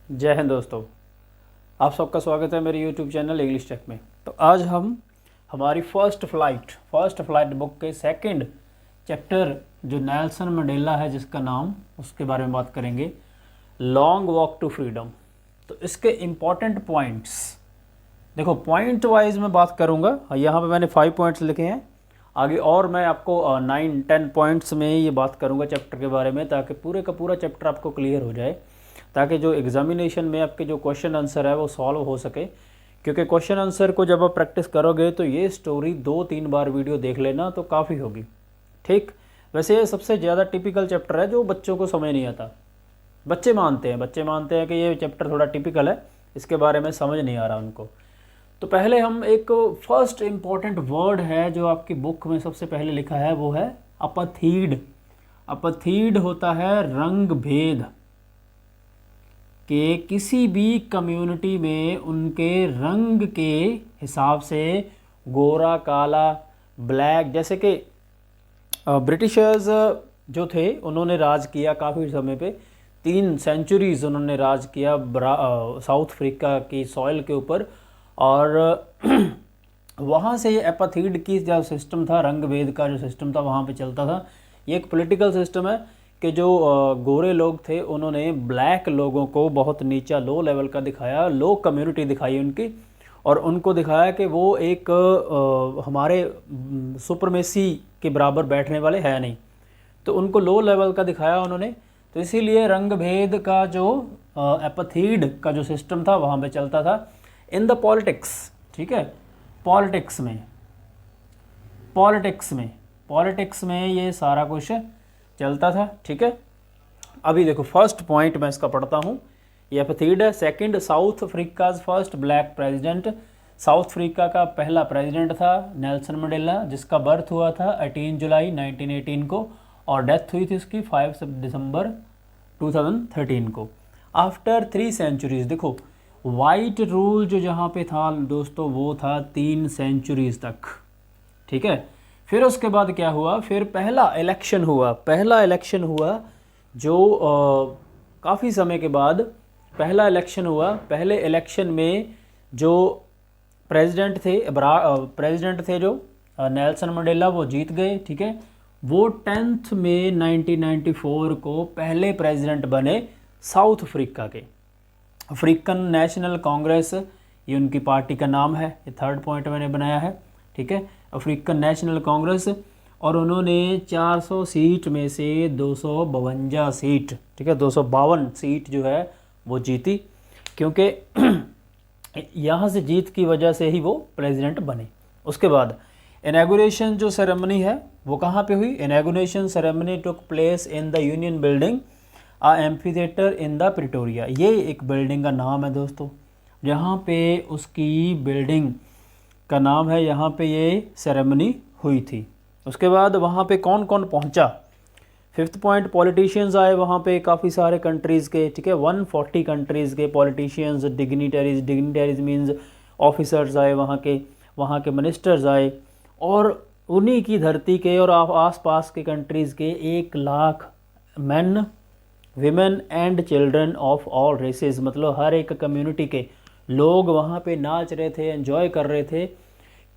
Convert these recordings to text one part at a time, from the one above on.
जय हिंद दोस्तों। आप सबका स्वागत है मेरे यूट्यूब चैनल इंग्लिश टेक में। तो आज हम हमारी फर्स्ट फ्लाइट बुक के सेकंड चैप्टर जो नेल्सन मंडेला है जिसका नाम, उसके बारे में बात करेंगे। Long walk to freedom. तो इसके इम्पॉर्टेंट पॉइंट्स देखो, पॉइंट वाइज मैं बात करूँगा। यहाँ पे मैंने 5 पॉइंट्स लिखे हैं, आगे और मैं आपको 9-10 पॉइंट्स में ये बात करूँगा चैप्टर के बारे में, ताकि पूरे का पूरा चैप्टर आपको क्लियर हो जाए, ताकि जो एग्जामिनेशन में आपके जो क्वेश्चन आंसर है वो सॉल्व हो सके। क्योंकि क्वेश्चन आंसर को जब आप प्रैक्टिस करोगे तो ये स्टोरी 2-3 बार वीडियो देख लेना तो काफ़ी होगी। ठीक, वैसे ये सबसे ज़्यादा टिपिकल चैप्टर है जो बच्चों को समझ नहीं आता। बच्चे मानते हैं कि ये चैप्टर थोड़ा टिपिकल है, इसके बारे में समझ नहीं आ रहा उनको। तो पहले हम एक फर्स्ट इम्पॉर्टेंट वर्ड है जो आपकी बुक में सबसे पहले लिखा है, वो है अपथीड। अपथीड होता है रंग भेद, कि किसी भी कम्युनिटी में उनके रंग के हिसाब से गोरा, काला, ब्लैक, जैसे कि ब्रिटिशर्स जो थे उन्होंने राज किया काफ़ी समय पे, 3 सेंचुरीज उन्होंने राज किया साउथ अफ्रीका की सॉइल के ऊपर। और वहाँ से ये एपाथीड की जो सिस्टम था, रंग भेद का जो सिस्टम था वहाँ पे चलता था। ये एक पॉलिटिकल सिस्टम है कि जो गोरे लोग थे उन्होंने ब्लैक लोगों को बहुत नीचा, लो लेवल का दिखाया, लो कम्युनिटी दिखाई उनकी, और उनको दिखाया कि वो एक हमारे सुपरमेसी के बराबर बैठने वाले है नहीं, तो उनको लो लेवल का दिखाया उन्होंने। तो इसीलिए रंग भेद का जो एपाथीड का जो सिस्टम था वहाँ पे चलता था। इन द पॉलिटिक्स, ठीक है, पॉलिटिक्स में ये सारा कुछ चलता था। ठीक है, अभी देखो फर्स्ट पॉइंट मैं इसका पढ़ता हूँ। ये एपाथीड है। Second, south Africa's first black president. South Africa का पहला प्रेसिडेंट था नेल्सन मंडेला, जिसका बर्थ हुआ था 18 जुलाई 1918 को, और डेथ हुई थी उसकी 5 दिसंबर 2013 को। आफ्टर 3 सेंचुरीज, देखो वाइट रूल जो जहाँ पे था दोस्तों वो था 3 सेंचुरीज तक। ठीक है, फिर उसके बाद क्या हुआ, फिर पहला इलेक्शन हुआ जो काफ़ी समय के बाद पहला इलेक्शन हुआ। पहले इलेक्शन में जो प्रेसिडेंट थे जो नेल्सन मंडेला, वो जीत गए। ठीक है, वो 10 मई 1994 को पहले प्रेसिडेंट बने साउथ अफ्रीका के। अफ्रीकन नेशनल कांग्रेस ये उनकी पार्टी का नाम है, ये थर्ड पॉइंट मैंने बनाया है। ठीक है, अफ्रीकन नेशनल कांग्रेस, और उन्होंने 400 सीट में से 252 सीट, ठीक है, 252 सीट जो है वो जीती, क्योंकि यहाँ से जीत की वजह से ही वो प्रेसिडेंट बने। उसके बाद इनॉग्रेशन जो सेरेमनी है वो कहाँ पे हुई? Inauguration ceremony took place in the union building amphitheatre in the Pretoria. ये एक बिल्डिंग का नाम है दोस्तों, जहाँ पे उसकी बिल्डिंग का नाम है, यहाँ पे ये सेरेमनी हुई थी। उसके बाद वहाँ पे कौन कौन पहुँचा? 5th पॉइंट, पॉलिटिशियंस आए वहाँ पे काफ़ी सारे कंट्रीज़ के। ठीक है, 140 कंट्रीज़ के पॉलिटिशियंस, डिग्निटरीज मीन्स ऑफिसर्स आए वहाँ के मिनिस्टर्स आए, और उन्हीं की धरती के और आस पास के कंट्रीज़ के 1 lakh men, women and children of all races, मतलब हर एक कम्युनिटी के लोग वहाँ पे नाच रहे थे, एंजॉय कर रहे थे।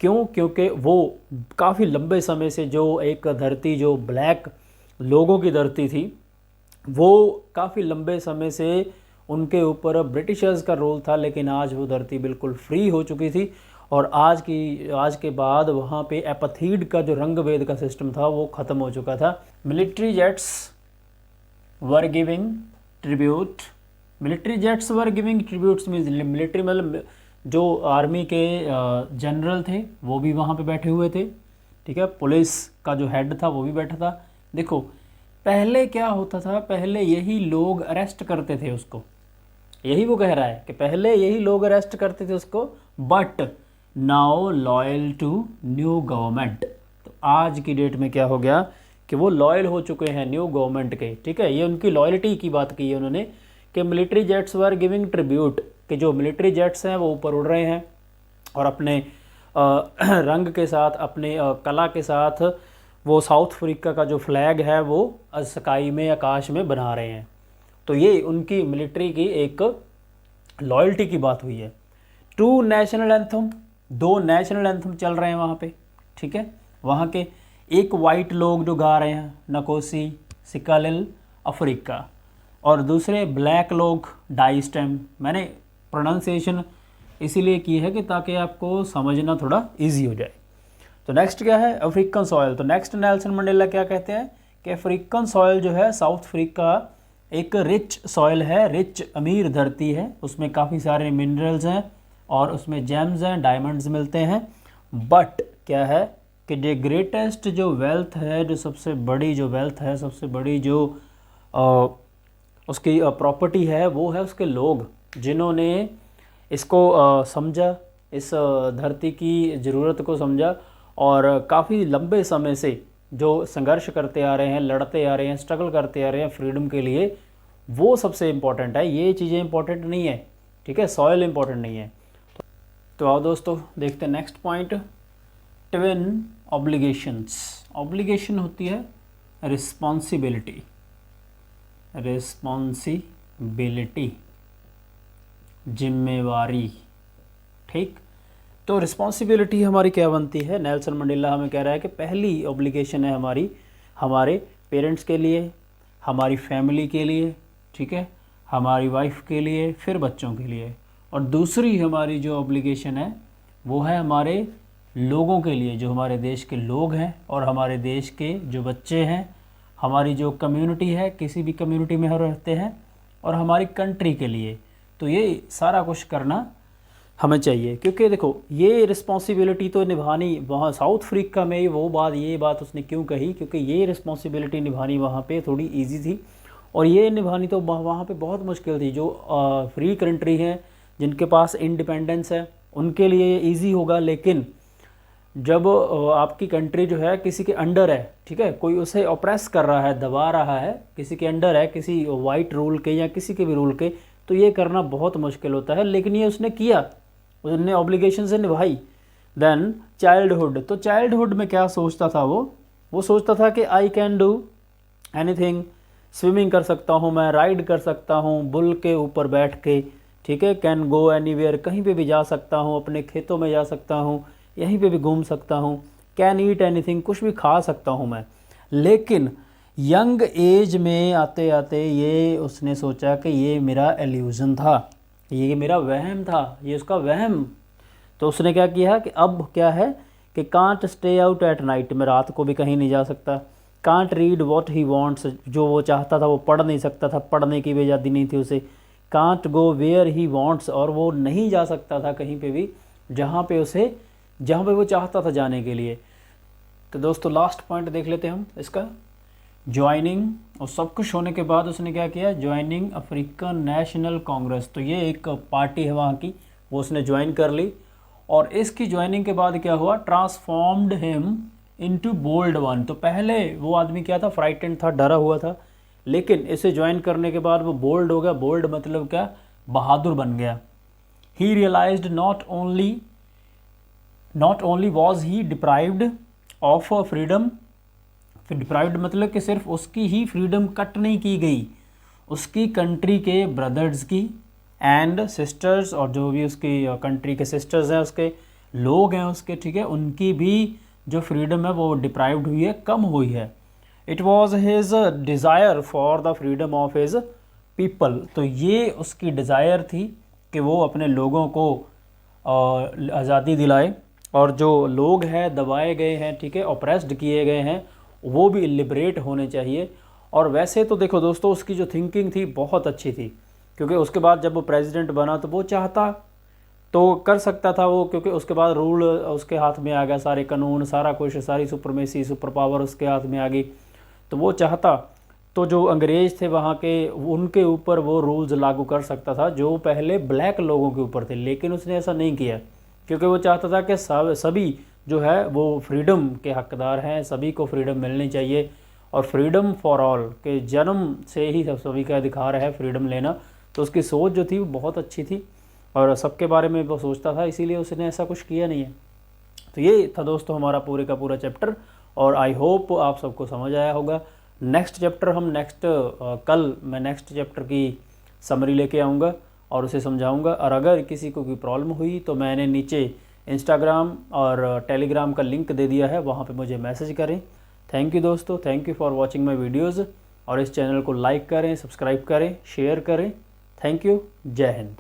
क्यों? क्योंकि वो काफ़ी लंबे समय से जो एक धरती जो ब्लैक लोगों की धरती थी, वो काफ़ी लंबे समय से उनके ऊपर ब्रिटिशर्स का रोल था, लेकिन आज वो धरती बिल्कुल फ्री हो चुकी थी, और आज के बाद वहाँ पे एपाथीड का जो रंग भेद का सिस्टम था वो ख़त्म हो चुका था। Military jets were giving tribute. Military jets were giving tributes means military, मतलब जो आर्मी के जनरल थे वो भी वहाँ पे बैठे हुए थे। ठीक है, पुलिस का जो हेड था वो भी बैठा था। देखो पहले क्या होता था, पहले यही लोग अरेस्ट करते थे उसको, यही वो कह रहा है कि पहले यही लोग अरेस्ट करते थे उसको, but now loyal to new government. तो आज की डेट में क्या हो गया कि वो लॉयल हो चुके हैं न्यू गवर्नमेंट के। ठीक है, ये उनकी लॉयल्टी की बात की है उन्होंने, कि military jets were giving tribute, कि जो मिलिट्री जेट्स हैं वो ऊपर उड़ रहे हैं और अपने रंग के साथ, अपने कला के साथ वो साउथ अफ्रीका का जो फ्लैग है वो स्काई में, आकाश में बना रहे हैं। तो ये उनकी मिलिट्री की एक लॉयल्टी की बात हुई है। 2 नेशनल एंथम, 2 नेशनल एंथम चल रहे हैं वहाँ पे, ठीक है। वहाँ के एक वाइट लोग जो गा रहे हैं नकोसी सिकालिल अफ्रीका, और दूसरे ब्लैक लोग डाइस्टेम। मैंने प्रोनाउंसिएशन इसीलिए की है कि ताकि आपको समझना थोड़ा इजी हो जाए। तो नेक्स्ट क्या है, अफ्रीकन सॉयल। तो नेक्स्ट नेल्सन मंडेला क्या कहते हैं कि अफ्रीकन सॉयल जो है साउथ अफ्रीका एक रिच सॉयल है, रिच अमीर धरती है, उसमें काफ़ी सारे मिनरल्स हैं और उसमें जेम्स हैं, डायमंड्स मिलते हैं। बट क्या है कि जो ग्रेटेस्ट जो वेल्थ है, जो सबसे बड़ी जो वेल्थ है, सबसे बड़ी जो उसकी प्रॉपर्टी है, वो है उसके लोग, जिन्होंने इसको समझा, इस धरती की ज़रूरत को समझा और काफ़ी लंबे समय से जो संघर्ष करते आ रहे हैं, लड़ते आ रहे हैं, स्ट्रगल करते आ रहे हैं फ्रीडम के लिए, वो सबसे इम्पोर्टेंट है। ये चीज़ें इंपॉर्टेंट नहीं है, ठीक है, सॉयल इंपॉर्टेंट नहीं है। तो आओ दोस्तों देखते हैं next point, twin obligations. Obligation होती है रिस्पॉन्सिबिलिटी, रिस्पॉन्सिबिलिटी जिम्मेवारी, ठीक। तो रिस्पॉन्सिबिलिटी हमारी क्या बनती है, नेल्सन मंडेला हमें कह रहा है कि पहली ऑब्लिगेशन है हमारी हमारे पेरेंट्स के लिए, हमारी फैमिली के लिए, ठीक है, हमारी वाइफ के लिए, फिर बच्चों के लिए। और दूसरी हमारी जो ऑब्लिगेशन है वो है हमारे लोगों के लिए, जो हमारे देश के लोग हैं और हमारे देश के जो बच्चे हैं, हमारी जो कम्युनिटी है, किसी भी कम्युनिटी में हम रहते हैं, और हमारी कंट्री के लिए। तो ये सारा कुछ करना हमें चाहिए, क्योंकि देखो ये रिस्पॉन्सिबिलिटी तो निभानी वहाँ साउथ अफ्रीका में, ये बात उसने क्यों कही, क्योंकि ये रिस्पॉन्सिबिलिटी निभानी वहाँ पे थोड़ी इजी थी, और ये निभानी तो वहाँ पे बहुत मुश्किल थी। जो फ्री कंट्री है, जिनके पास इंडिपेंडेंस है, उनके लिए ये ईजी होगा। लेकिन जब आपकी कंट्री जो है किसी के अंडर है, ठीक है, कोई उसे ऑप्रेस कर रहा है, दबा रहा है, किसी के अंडर है, किसी वाइट रूल के या किसी के भी रूल के, तो ये करना बहुत मुश्किल होता है। लेकिन ये उसने किया, उसने ऑब्लिगेशन से निभाई। देन चाइल्डहुड, तो चाइल्डहुड में क्या सोचता था वो सोचता था कि I can do anything, swimming कर सकता हूँ मैं, राइड कर सकता हूँ बुल के ऊपर बैठ के, ठीक है, कैन गो एनीवेयर, कहीं पे भी जा सकता हूँ, अपने खेतों में जा सकता हूँ, यहीं पे भी घूम सकता हूँ, कैन ईट एनीथिंग, कुछ भी खा सकता हूँ मैं। लेकिन यंग एज में आते आते ये उसने सोचा कि ये मेरा एल्यूजन था, ये मेरा वहम था, ये उसका वहम। तो उसने क्या किया कि अब क्या है कि can't stay out at night, में रात को भी कहीं नहीं जा सकता। Can't read what he wants, जो वो चाहता था वो पढ़ नहीं सकता था, पढ़ने की भी आज़ादी नहीं थी उसे। Can't go where he wants, और वो नहीं जा सकता था कहीं पे भी जहाँ पे वो चाहता था जाने के लिए। तो दोस्तों लास्ट पॉइंट देख लेते हैं हम इसका, ज्वाइनिंग। और सब कुछ होने के बाद उसने क्या किया, ज्वाइनिंग अफ्रीकन नेशनल कांग्रेस। तो ये एक पार्टी है वहाँ की, वो उसने ज्वाइन कर ली। और इसकी ज्वाइनिंग के बाद क्या हुआ, transformed him into bold one. तो पहले वो आदमी क्या था, फ्राइटेंड था, डरा हुआ था, लेकिन इसे ज्वाइन करने के बाद वो बोल्ड हो गया। बोल्ड मतलब क्या, बहादुर बन गया। He realised not only was he deprived of freedom, deprived मतलब कि सिर्फ उसकी ही फ्रीडम कट नहीं की गई, उसकी कंट्री के ब्रदर्स की एंड सिस्टर्स, और जो भी उसकी कंट्री के सिस्टर्स हैं, उसके लोग हैं उसके, ठीक है, उनकी भी जो फ्रीडम है वो डिप्राइव्ड हुई है, कम हुई है। It was his desire for the freedom of his people. तो ये उसकी डिज़ायर थी कि वो अपने लोगों को आज़ादी दिलाए, और जो लोग हैं दबाए गए हैं, ठीक है, ऑप्रेस्ड किए गए हैं, वो भी लिबरेट होने चाहिए। और वैसे तो देखो दोस्तों उसकी जो थिंकिंग थी बहुत अच्छी थी, क्योंकि उसके बाद जब वो प्रेसिडेंट बना तो वो चाहता तो कर सकता था वो, क्योंकि उसके बाद रूल उसके हाथ में आ गया, सारे कानून, सारा कुछ, सारी सुपरमेसी, सुपर पावर उसके हाथ में आ गई। तो वो चाहता तो जो अंग्रेज़ थे वहाँ के, उनके ऊपर वो रूल्स लागू कर सकता था जो पहले ब्लैक लोगों के ऊपर थे। लेकिन उसने ऐसा नहीं किया, क्योंकि वो चाहता था कि सभी जो है वो फ्रीडम के हकदार हैं, सभी को फ्रीडम मिलनी चाहिए, और फ्रीडम फॉर ऑल के जन्म से ही सभी का अधिकार है फ्रीडम लेना। तो उसकी सोच जो थी वो बहुत अच्छी थी, और सबके बारे में वो सोचता था, इसीलिए उसने ऐसा कुछ किया नहीं है। तो ये था दोस्तों हमारा पूरे का पूरा चैप्टर, और आई होप आप सबको समझ आया होगा। नेक्स्ट चैप्टर हम कल मैं नेक्स्ट चैप्टर की समरी लेके आऊँगा, और उसे समझाऊंगा। और अगर किसी को कोई प्रॉब्लम हुई तो मैंने नीचे इंस्टाग्राम और टेलीग्राम का लिंक दे दिया है, वहाँ पे मुझे मैसेज करें। थैंक यू दोस्तों, thank you for watching my videos. और इस चैनल को लाइक करें, सब्सक्राइब करें, शेयर करें। Thank you. जय हिंद।